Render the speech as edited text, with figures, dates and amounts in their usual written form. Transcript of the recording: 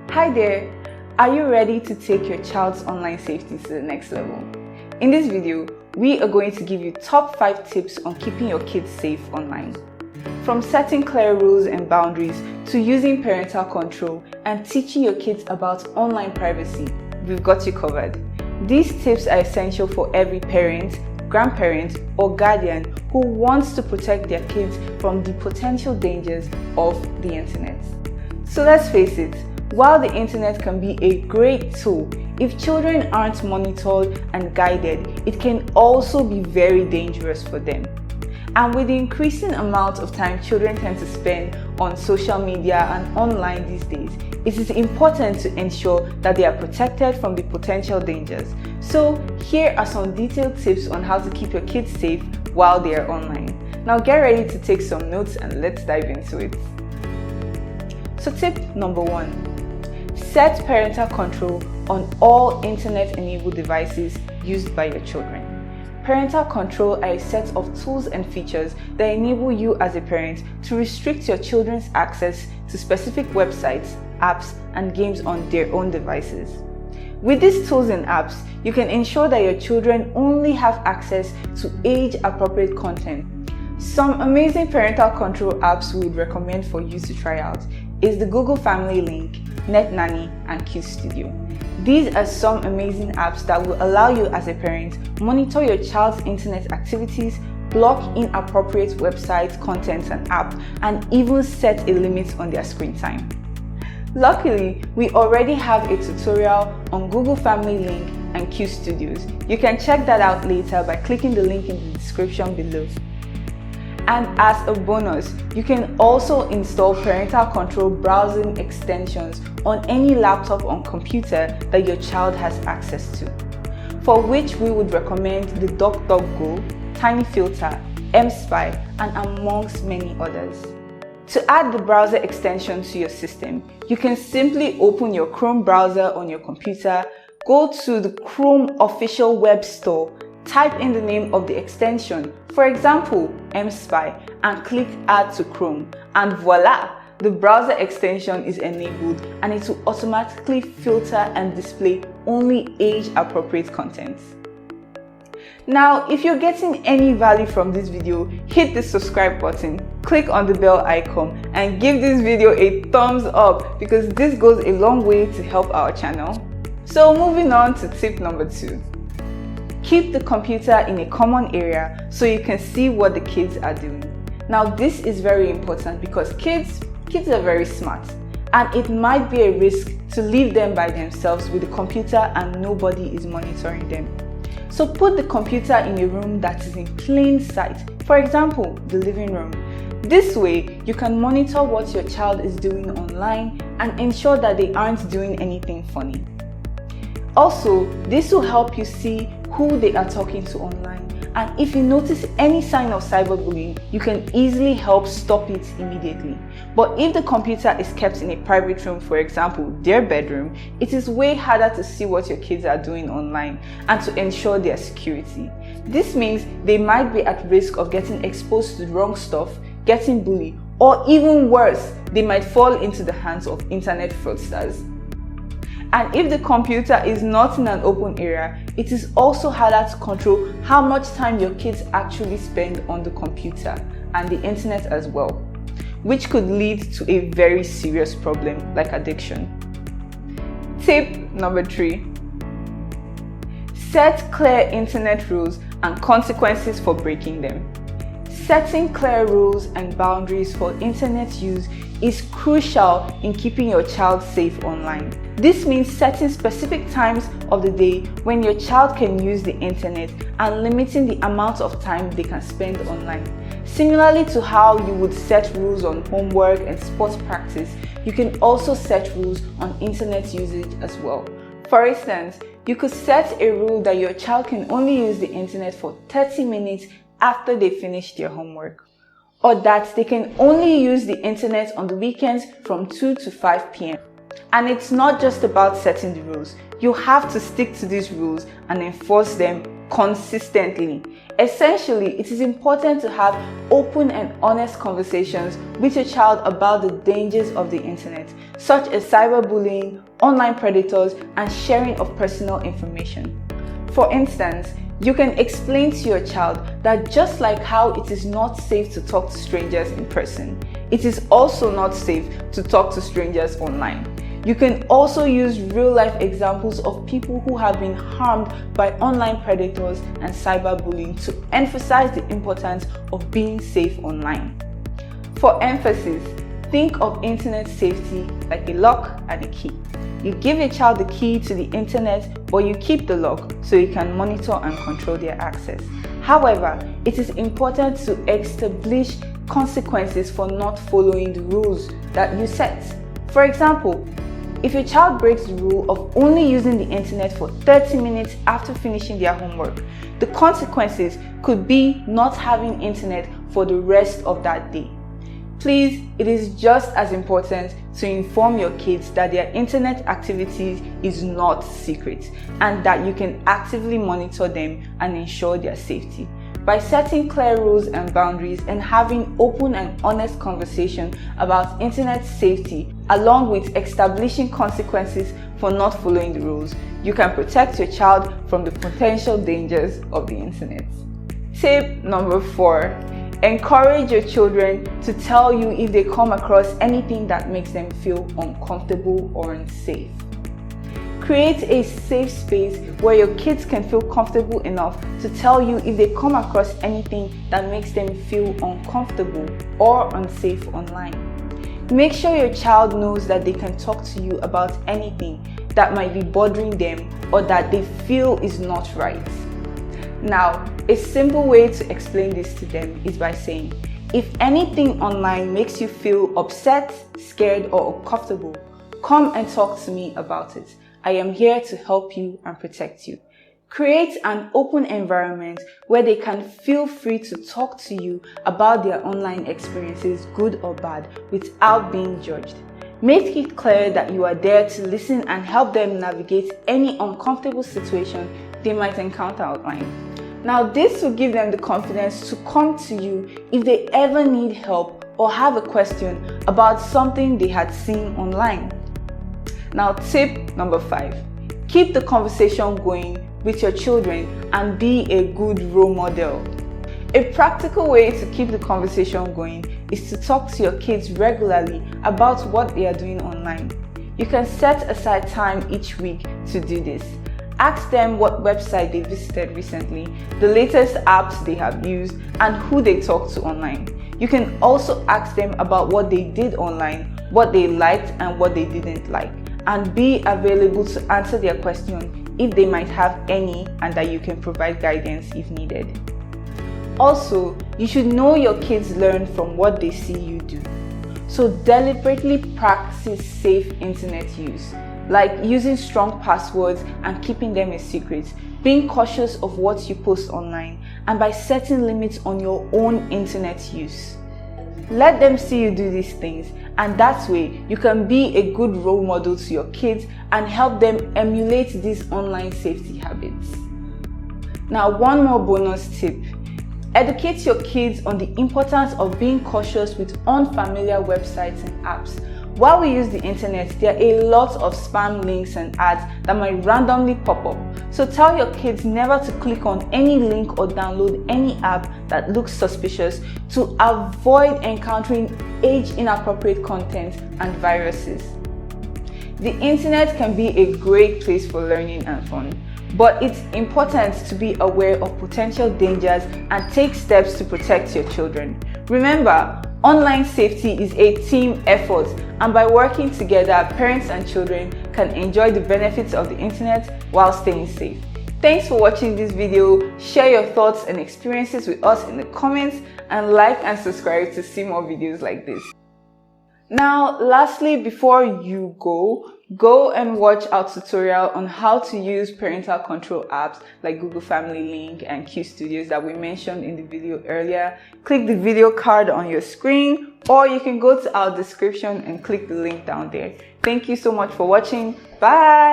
Hi there! Are you ready to take your child's online safety to the next level? In this video, we are going to give you top 5 tips on keeping your kids safe online. From setting clear rules and boundaries to using parental control and teaching your kids about online privacy, we've got you covered. These tips are essential for every parent, grandparent, or guardian who wants to protect their kids from the potential dangers of the internet. So let's face it, while the internet can be a great tool, if children aren't monitored and guided, it can also be very dangerous for them. And with the increasing amount of time children tend to spend on social media and online these days, it is important to ensure that they are protected from the potential dangers. So here are some detailed tips on how to keep your kids safe while they are online. Now get ready to take some notes and let's dive into it. So tip number 1. Set parental control on all internet-enabled devices used by your children. Parental control are a set of tools and features that enable you as a parent to restrict your children's access to specific websites, apps, and games on their own devices. With these tools and apps, you can ensure that your children only have access to age-appropriate content. Some amazing parental control apps we would recommend for you to try out is the Google Family Link, NetNanny, and QStudio. These are some amazing apps that will allow you as a parent monitor your child's internet activities, block inappropriate websites, content, and apps, and even set a limit on their screen time. Luckily, we already have a tutorial on Google Family Link and QStudios. You can check that out later by clicking the link in the description below. And as a bonus, you can also install parental control browsing extensions on any laptop or computer that your child has access to, for which we would recommend the DuckDuckGo, TinyFilter, mSpy, and amongst many others. To add the browser extension to your system, you can simply open your Chrome browser on your computer, go to the Chrome official web store, type in the name of the extension, for example, mSpy, and click Add to Chrome, and voila! The browser extension is enabled and it will automatically filter and display only age-appropriate content. Now, if you're getting any value from this video, hit the subscribe button, click on the bell icon, and give this video a thumbs up because this goes a long way to help our channel. So moving on to tip number 2. Keep the computer in a common area so you can see what the kids are doing. Now this is very important because kids are very smart and it might be a risk to leave them by themselves with the computer and nobody is monitoring them. So put the computer in a room that is in plain sight, for example, the living room. This way, you can monitor what your child is doing online and ensure that they aren't doing anything funny. Also, this will help you see who they are talking to online, and if you notice any sign of cyberbullying, you can easily help stop it immediately. But if the computer is kept in a private room, for example, their bedroom, it is way harder to see what your kids are doing online and to ensure their security. This means they might be at risk of getting exposed to the wrong stuff, getting bullied, or even worse, they might fall into the hands of internet fraudsters. And if the computer is not in an open area, it is also harder to control how much time your kids actually spend on the computer and the internet as well, which could lead to a very serious problem like addiction. Tip number 3. Set clear internet rules and consequences for breaking them. Setting clear rules and boundaries for internet use is crucial in keeping your child safe online. This means setting specific times of the day when your child can use the internet and limiting the amount of time they can spend online. Similarly to how you would set rules on homework and sports practice, you can also set rules on internet usage as well. For instance, you could set a rule that your child can only use the internet for 30 minutes after they finish their homework, or that they can only use the internet on the weekends from 2 to 5 p.m. And it's not just about setting the rules. You have to stick to these rules and enforce them consistently. Essentially, it is important to have open and honest conversations with your child about the dangers of the internet, such as cyberbullying, online predators, and sharing of personal information. For instance, you can explain to your child that just like how it is not safe to talk to strangers in person, it is also not safe to talk to strangers online. You can also use real-life examples of people who have been harmed by online predators and cyberbullying to emphasize the importance of being safe online. For emphasis, think of internet safety like a lock and a key. You give a child the key to the internet, but you keep the lock so you can monitor and control their access. However, it is important to establish consequences for not following the rules that you set. For example, if your child breaks the rule of only using the internet for 30 minutes after finishing their homework, the consequences could be not having internet for the rest of that day. Please, it is just as important to inform your kids that their internet activities is not secret and that you can actively monitor them and ensure their safety. By setting clear rules and boundaries and having open and honest conversation about internet safety, along with establishing consequences for not following the rules, you can protect your child from the potential dangers of the internet. Tip number 4. Encourage your children to tell you if they come across anything that makes them feel uncomfortable or unsafe. Create a safe space where your kids can feel comfortable enough to tell you if they come across anything that makes them feel uncomfortable or unsafe online. Make sure your child knows that they can talk to you about anything that might be bothering them or that they feel is not right. Now, a simple way to explain this to them is by saying, if anything online makes you feel upset, scared, or uncomfortable, come and talk to me about it. I am here to help you and protect you. Create an open environment where they can feel free to talk to you about their online experiences, good or bad, without being judged. Make it clear that you are there to listen and help them navigate any uncomfortable situation they might encounter online. Now, this will give them the confidence to come to you if they ever need help or have a question about something they had seen online. Now, tip number 5. Keep the conversation going with your children and be a good role model. A practical way to keep the conversation going is to talk to your kids regularly about what they are doing online. You can set aside time each week to do this. Ask them what website they visited recently, the latest apps they have used, and who they talked to online. You can also ask them about what they did online, what they liked and what they didn't like, and be available to answer their question if they might have any, and that you can provide guidance if needed. Also, you should know your kids learn from what they see you do. So deliberately practice safe internet use, like using strong passwords and keeping them a secret, being cautious of what you post online, and by setting limits on your own internet use. Let them see you do these things, and that way you can be a good role model to your kids and help them emulate these online safety habits. Now, one more bonus tip. Educate your kids on the importance of being cautious with unfamiliar websites and apps. While we use the internet, there are a lot of spam links and ads that might randomly pop up. So tell your kids never to click on any link or download any app that looks suspicious to avoid encountering age-inappropriate content and viruses. The internet can be a great place for learning and fun, but it's important to be aware of potential dangers and take steps to protect your children. Remember, online safety is a team effort, and by working together, parents and children can enjoy the benefits of the internet while staying safe. Thanks for watching this video. Share your thoughts and experiences with us in the comments, and like and subscribe to see more videos like this. Now, lastly, before you go and watch our tutorial on how to use parental control apps like Google Family Link and Q Studios that we mentioned in the video earlier. Click the video card on your screen, or you can go to our description and click the link down there. Thank you so much for watching. Bye!